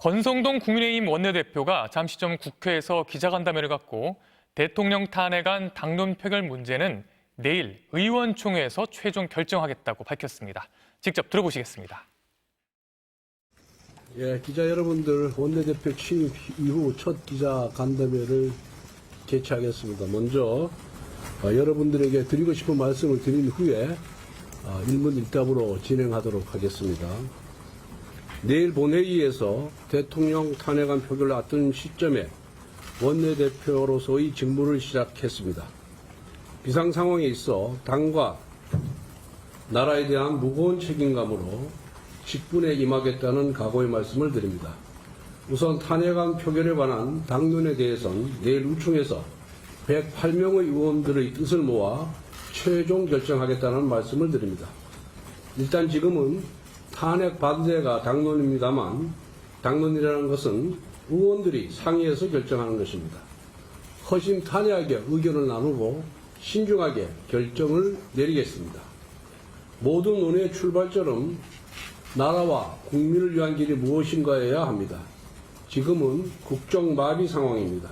권성동 국민의힘 원내대표가 잠시 전 국회에서 기자간담회를 갖고 대통령 탄핵안 당론 표결 문제는 내일 의원총회에서 최종 결정하겠다고 밝혔습니다. 직접 들어보시겠습니다. 기자 여러분들, 원내대표 취임 이후 첫 기자간담회를 개최하겠습니다. 먼저 여러분들에게 드리고 싶은 말씀을 드린 후에 일문일답으로 진행하도록 하겠습니다. 내일 본회의에서 대통령 탄핵안 표결을 앞둔 시점에 원내대표로서의 직무를 시작했습니다. 비상 상황에 있어 당과 나라에 대한 무거운 책임감으로 직분에 임하겠다는 각오의 말씀을 드립니다. 우선 탄핵안 표결에 관한 당론에 대해서는 내일 의총에서 108명의 의원들의 뜻을 모아 최종 결정하겠다는 말씀을 드립니다. 일단 지금은 탄핵 반대가 당론입니다만 당론이라는 것은 의원들이 상의해서 결정하는 것입니다. 허심탄회하게 의견을 나누고 신중하게 결정을 내리겠습니다. 모든 논의의 출발점은 나라와 국민을 위한 길이 무엇인가여야 합니다. 지금은 국정마비 상황입니다.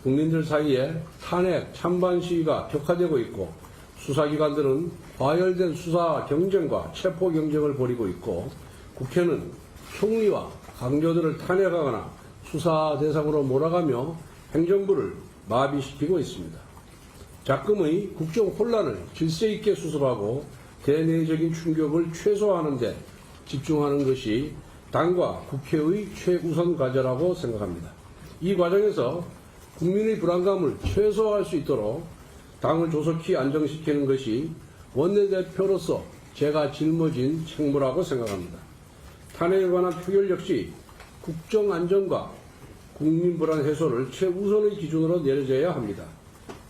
국민들 사이에 탄핵 찬반 시위가 격화되고 있고 수사기관들은 과열된 수사 경쟁과 체포 경쟁을 벌이고 있고 국회는 총리와 강조들을 탄핵하거나 수사 대상으로 몰아가며 행정부를 마비시키고 있습니다. 작금의 국정 혼란을 질서 있게 수습하고 대내적인 충격을 최소화하는 데 집중하는 것이 당과 국회의 최우선 과제라고 생각합니다. 이 과정에서 국민의 불안감을 최소화할 수 있도록 당을 조속히 안정시키는 것이 원내대표로서 제가 짊어진 책무라고 생각합니다. 탄핵에 관한 표결 역시 국정 안정과 국민 불안 해소를 최우선의 기준으로 내려져야 합니다.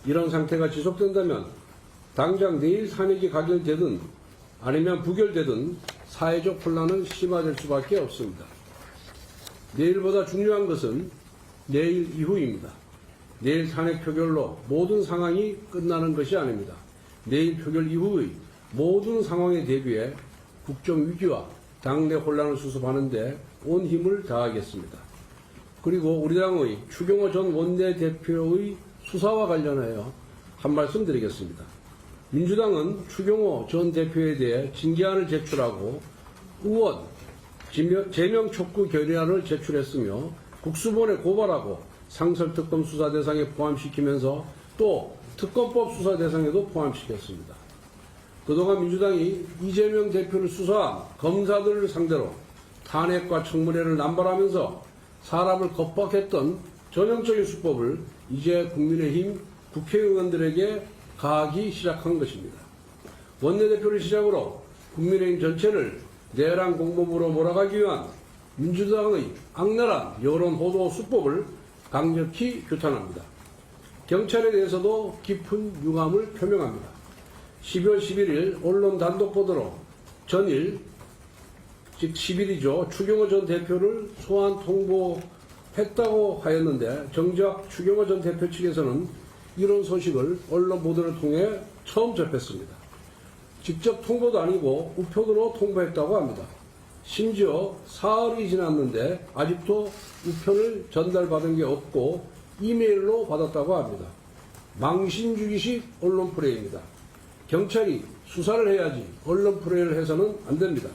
이런 상태가 지속된다면 당장 내일 탄핵이 가결되든 아니면 부결되든 사회적 혼란은 심화될 수밖에 없습니다. 내일보다 중요한 것은 내일 이후입니다. 내일 탄핵 표결로 모든 상황이 끝나는 것이 아닙니다. 내일 표결 이후의 모든 상황에 대비해 국정 위기와 당내 혼란을 수습하는 데 온 힘을 다하겠습니다. 그리고 우리 당의 추경호 전 원내대표의 수사와 관련하여 한 말씀 드리겠습니다. 민주당은 추경호 전 대표에 대해 징계안을 제출하고 의원 제명 촉구 결의안을 제출했으며 국수본에 고발하고 상설특검 수사 대상에 포함시키면서 또 특검법 수사 대상에도 포함시켰습니다. 그동안 민주당이 이재명 대표를 수사한 검사들을 상대로 탄핵과 청문회를 남발하면서 사람을 겁박했던 전형적인 수법을 이제 국민의힘 국회의원들에게 가하기 시작한 것입니다. 원내대표를 시작으로 국민의힘 전체를 내란 공범으로 몰아가기 위한 민주당의 악랄한 여론 보도 수법을 강력히 규탄합니다. 경찰에 대해서도 깊은 유감을 표명합니다. 12월 11일 언론 단독 보도로 전일, 즉 10일이죠. 추경호 전 대표를 소환 통보했다고 하였는데 정작 추경호 전 대표 측에서는 이런 소식을 언론 보도를 통해 처음 접했습니다. 직접 통보도 아니고 우편으로 통보했다고 합니다. 심지어 사흘이 지났는데 아직도 우편을 전달받은 게 없고 이메일로 받았다고 합니다. 망신주기식 언론 플레이입니다. 경찰이 수사를 해야지 언론 플레이를 해서는 안 됩니다.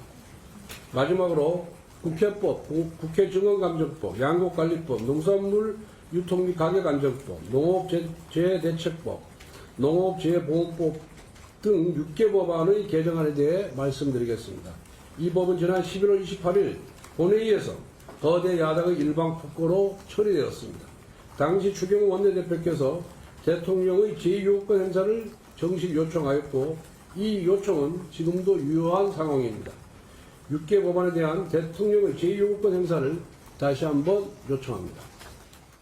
마지막으로 국회법, 국회증언감정법, 양곡관리법, 농산물 유통 및 가격안정법, 농업재해대책법, 농업재해보험법 등 6개 법안의 개정안에 대해 말씀드리겠습니다. 이 법은 지난 11월 28일 본회의에서 거대 야당의 일방 폭거로 처리되었습니다. 당시 추경호 원내대표께서 대통령의 제2요구권 행사를 정식 요청하였고 이 요청은 지금도 유효한 상황입니다. 6개 법안에 대한 대통령의 제2요구권 행사를 다시 한번 요청합니다.